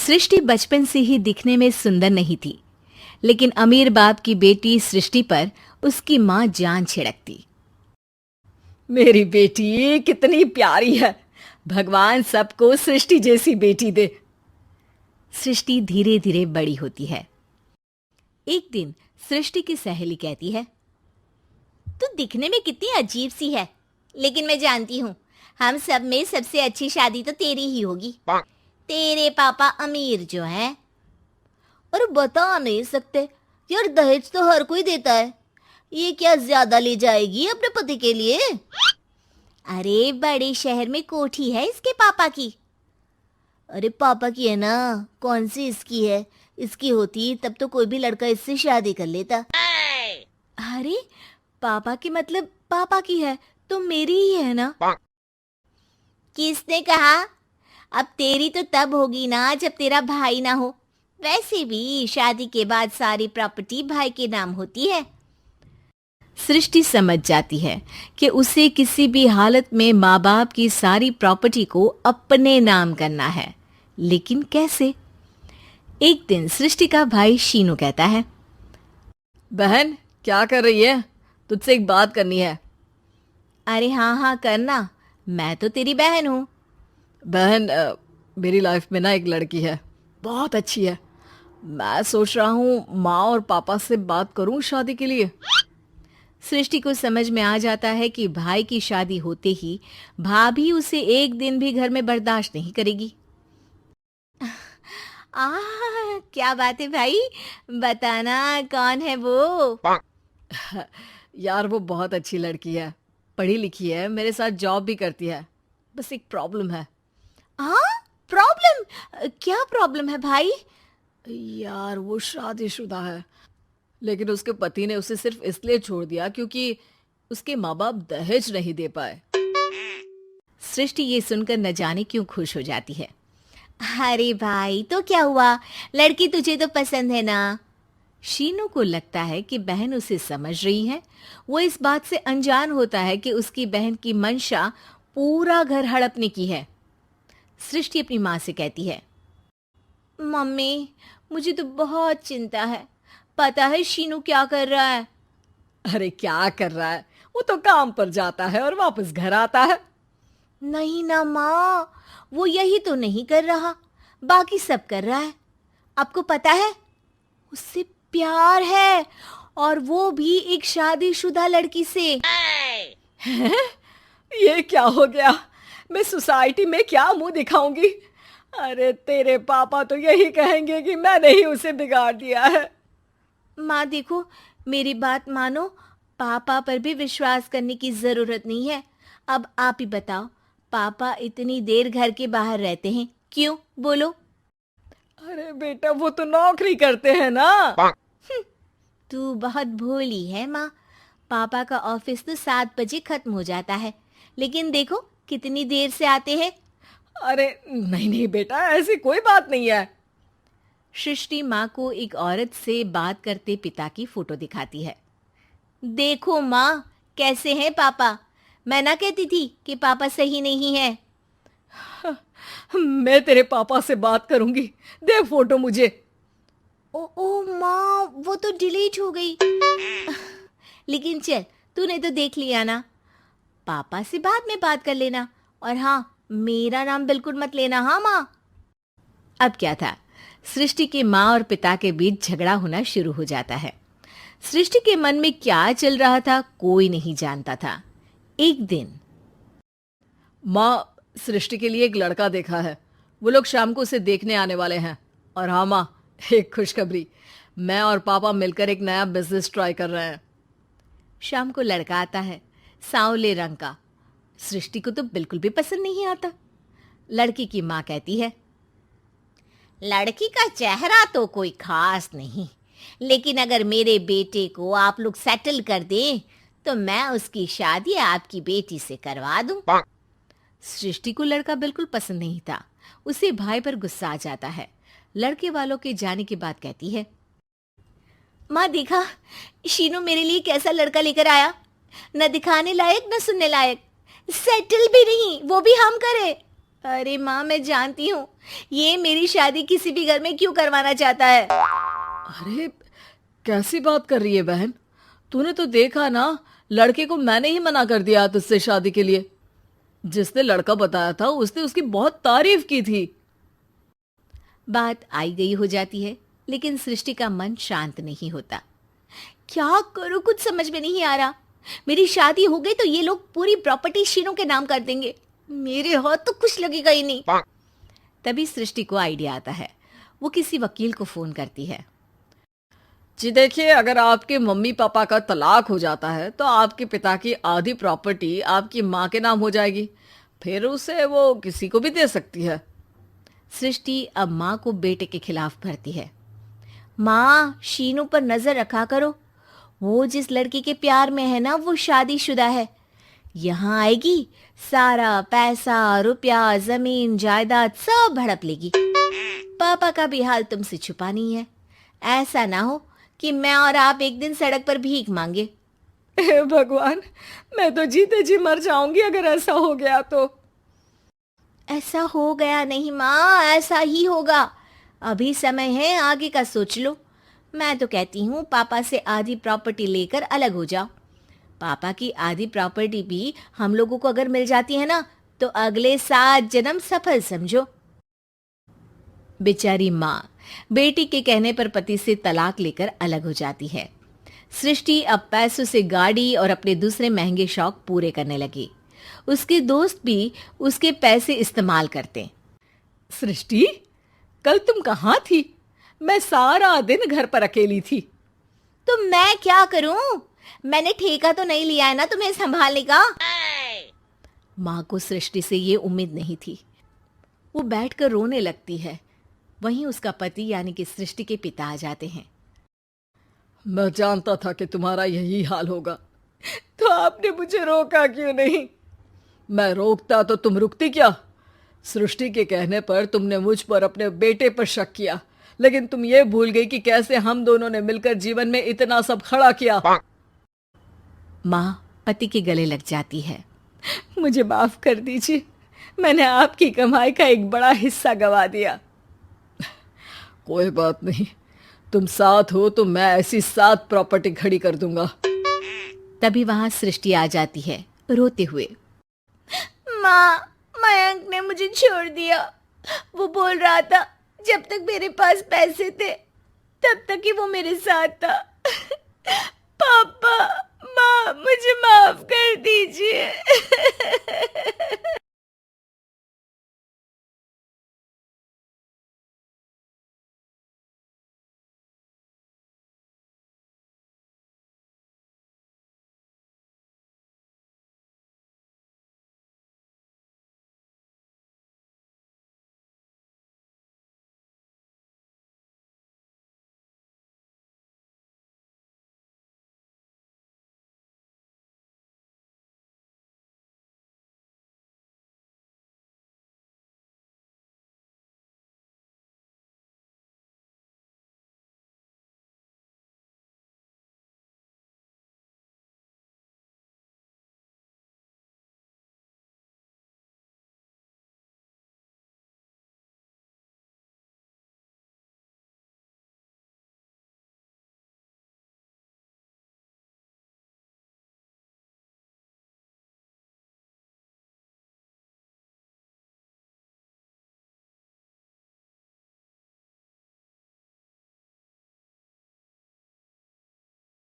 सृष्टि बचपन से ही दिखने में सुंदर नहीं थी, लेकिन अमीर बाप की बेटी सृष्टि पर उसकी माँ जान छिड़कती। मेरी बेटी कितनी प्यारी है। भगवान सबको सृष्टि जैसी बेटी दे। सृष्टि धीरे धीरे बड़ी होती है। एक दिन सृष्टि की सहेली कहती है, तू दिखने में कितनी अजीब सी है, लेकिन मैं जानती हूँ हम सब में सबसे अच्छी शादी तो तेरी ही होगी। तेरे पापा अमीर जो हैं। और बता नहीं सकते यार, दहेज तो हर कोई देता है, ये क्या ज्यादा ले जाएगी अपने पति के लिए? अरे बड़े शहर में कोठी है इसके पापा की। अरे पापा की है ना, कौन सी इसकी है? इसकी होती तब तो कोई भी लड़का इससे शादी कर लेता। अरे पापा की मतलब पापा की है तो मेरी ही है ना? किसने कहा? अब तेरी तो तब होगी ना जब तेरा भाई ना हो। वैसे भी शादी के बाद सारी प्रॉपर्टी भाई के नाम होती है। सृष्टि समझ जाती है कि उसे किसी भी हालत में माँ बाप की सारी प्रॉपर्टी को अपने नाम करना है, लेकिन कैसे? एक दिन सृष्टि का भाई शीनू कहता है, बहन क्या कर रही है? तुझसे एक बात करनी है। अरे हाँ हाँ करना, मैं तो तेरी बहन हूँ। बहन मेरी लाइफ में ना एक लड़की है, बहुत अच्छी है। मैं सोच रहा हूँ माँ और पापा से बात करूँ शादी के लिए। सृष्टि को समझ में आ जाता है कि भाई की शादी होते ही भाभी उसे एक दिन भी घर में बर्दाश्त नहीं करेगी। क्या बात है भाई, बताना कौन है वो? यार वो बहुत अच्छी लड़की है, पढ़ी लिखी है, मेरे साथ जॉब भी करती है। बस एक प्रॉब्लम है। प्रॉब्लम? क्या प्रॉब्लम है भाई? यार वो शादीशुदा है, लेकिन उसके पति ने उसे सिर्फ इसलिए छोड़ दिया क्योंकि उसके माँ बाप दहेज नहीं दे पाए। सृष्टि ये सुनकर न जाने क्यों खुश हो जाती है। अरे भाई तो क्या हुआ, लड़की तुझे तो पसंद है ना? शीनू को लगता है कि बहन उसे समझ रही है। वो इस बात से अनजान होता है कि उसकी बहन की मंशा पूरा घर हड़पने की है। सृष्टि अपनी माँ से कहती है, मम्मी मुझे तो बहुत चिंता है। पता है शीनू क्या कर रहा है? अरे क्या कर रहा है? वो तो काम पर जाता है और वापस घर आता है। नहीं ना माँ, वो यही तो नहीं कर रहा, बाकी सब कर रहा है। आपको पता है उससे प्यार है, और वो भी एक शादीशुदा लड़की से। हैं? ये क्या हो गया? मैं सोसाइटी में क्या मुंह दिखाऊंगी? अरे तेरे पापा तो यही कहेंगे कि मैंने ही उसे बिगाड़ दिया है। माँ देखो, मेरी बात मानो, पापा पर भी विश्वास करने की जरूरत नहीं है। अब आप ही बताओ, पापा इतनी देर घर के बाहर रहते हैं क्यों, बोलो? अरे बेटा वो तो नौकरी करते हैं ना। तू बहुत भोली है माँ। पापा का ऑफिस तो 7 बजे खत्म हो जाता है, लेकिन देखो कितनी देर से आते हैं। अरे नहीं नहीं बेटा, ऐसी कोई बात नहीं है। सृष्टि माँ को एक औरत से बात करते पिता की फोटो दिखाती है। देखो माँ, कैसे हैं पापा? मैं ना कहती थी कि पापा सही नहीं है। मैं तेरे पापा से बात करूंगी, दे फोटो मुझे। ओ माँ, वो तो डिलीट हो गई। लेकिन चल, तूने तो देख लिया ना। पापा से बाद में बात कर लेना, और हाँ, मेरा नाम बिल्कुल मत लेना, हाँ माँ। अब क्या था, सृष्टि के माँ और पिता के बीच झगड़ा होना शुरू हो जाता है। सृष्टि के मन में क्या चल रहा था कोई नहीं जानता था। एक दिन, माँ सृष्टि के लिए एक लड़का देखा है, वो लोग शाम को उसे देखने आने वाले हैं। और हाँ माँ, एक खुशखबरी, मैं और पापा मिलकर एक नया बिजनेस ट्राई कर रहे हैं। शाम को लड़का आता है, सांवले रंग का। सृष्टि को तो बिल्कुल भी पसंद नहीं आता। लड़की की माँ कहती है, लड़की का चेहरा तो कोई खास नहीं, लेकिन अगर मेरे बेटे को आप लोग सेटल कर दें तो मैं उसकी शादी आपकी बेटी से करवा दूं। सृष्टि को लड़का बिल्कुल पसंद नहीं था। उसे भाई पर गुस्सा आ जाता है। लड़के वालों के जाने के बाद कहती है, माँ देखा, शीनू मेरे लिए कैसा लड़का लेकर आया, न दिखाने लायक न सुनने लायक, सेटल भी नहीं, वो भी हम करे। अरे माँ, मैं जानती हूँ ये मेरी शादी किसी भी घर में क्यों करवाना चाहता है। अरे कैसी बात कर रही है बहन? तूने तो देखा ना, लड़के को मैंने ही मना कर दिया तुझसे शादी के लिए। जिसने लड़का बताया था उसने उसकी बहुत तारीफ की थी। बात आई गई हो जाती है, लेकिन सृष्टि का मन शांत नहीं होता। क्या करूं, कुछ समझ में नहीं आ रहा। मेरी शादी हो गई तो ये लोग पूरी प्रॉपर्टी शीनू के नाम कर देंगे, मेरे हाथ तो कुछ लगेगा ही नहीं। तभी सृष्टि को आइडिया आता है। वो किसी वकील को फोन करती है। जी देखिए, अगर आपके मम्मी पापा का तलाक हो जाता है तो आपके पिता की आधी प्रॉपर्टी आपकी माँ के नाम हो जाएगी, फिर उसे वो किसी को भी दे सकती है। सृष्टि अब माँ को बेटे के खिलाफ भरती है। माँ, शीनू पर नजर रखा करो। वो जिस लड़की के प्यार में है ना, वो शादीशुदा है। यहाँ आएगी, सारा पैसा, रुपया, जमीन, जायदाद सब हड़प लेगी। पापा का भी हाल तुमसे छुपा नहीं है। ऐसा ना हो कि मैं और आप एक दिन सड़क पर भीख मांगे। हे भगवान, मैं तो जीते जी मर जाऊंगी अगर ऐसा हो गया तो। ऐसा हो गया नहीं माँ, ऐसा ही होगा। अभी समय है, आगे का सोच लो। मैं तो कहती हूँ पापा से आधी प्रॉपर्टी लेकर अलग हो जाओ। पापा की आधी प्रॉपर्टी भी हम लोगों को अगर मिल जाती है ना, तो अगले 7 जन्म सफल समझो। बेचारी माँ बेटी के कहने पर पति से तलाक लेकर अलग हो जाती है। सृष्टि अब पैसों से गाड़ी और अपने दूसरे महंगे शौक पूरे करने लगी। उसके दोस्त भी उसके पैसे इस्तेमाल करते। सृष्टि, कल तुम कहाँ थी? मैं सारा दिन घर पर अकेली थी। तो मैं क्या करूं? मैंने ठेका तो नहीं लिया है ना तुम्हें संभालने का। माँ को सृष्टि से ये उम्मीद नहीं थी। वो बैठकर रोने लगती है। वहीं उसका पति यानी कि सृष्टि के पिता आ जाते हैं। मैं जानता था कि तुम्हारा यही हाल होगा, तो आपने मुझे रोका क्यों नहीं? मैं रोकता तो तुम रुकती क्या? सृष्टि के कहने पर तुमने मुझ पर अपने बेटे पर शक किया, लेकिन तुम ये भूल गई कि कैसे हम दोनों ने मिलकर जीवन में इतना सब खड़ा किया। माँ पति के गले लग जाती है। मुझे माफ कर दीजिए, मैंने आपकी कमाई का एक बड़ा हिस्सा गवा दिया। कोई बात नहीं, तुम साथ हो तो मैं ऐसी 7 प्रॉपर्टी खड़ी कर दूंगा। तभी वहां सृष्टि आ जाती है रोते हुए। माँ, मयंक ने मुझे छोड़ दिया। वो बोल रहा था जब तक मेरे पास पैसे थे तब तक ही वो मेरे साथ था। पापा, माँ, मुझे माफ कर दीजिए।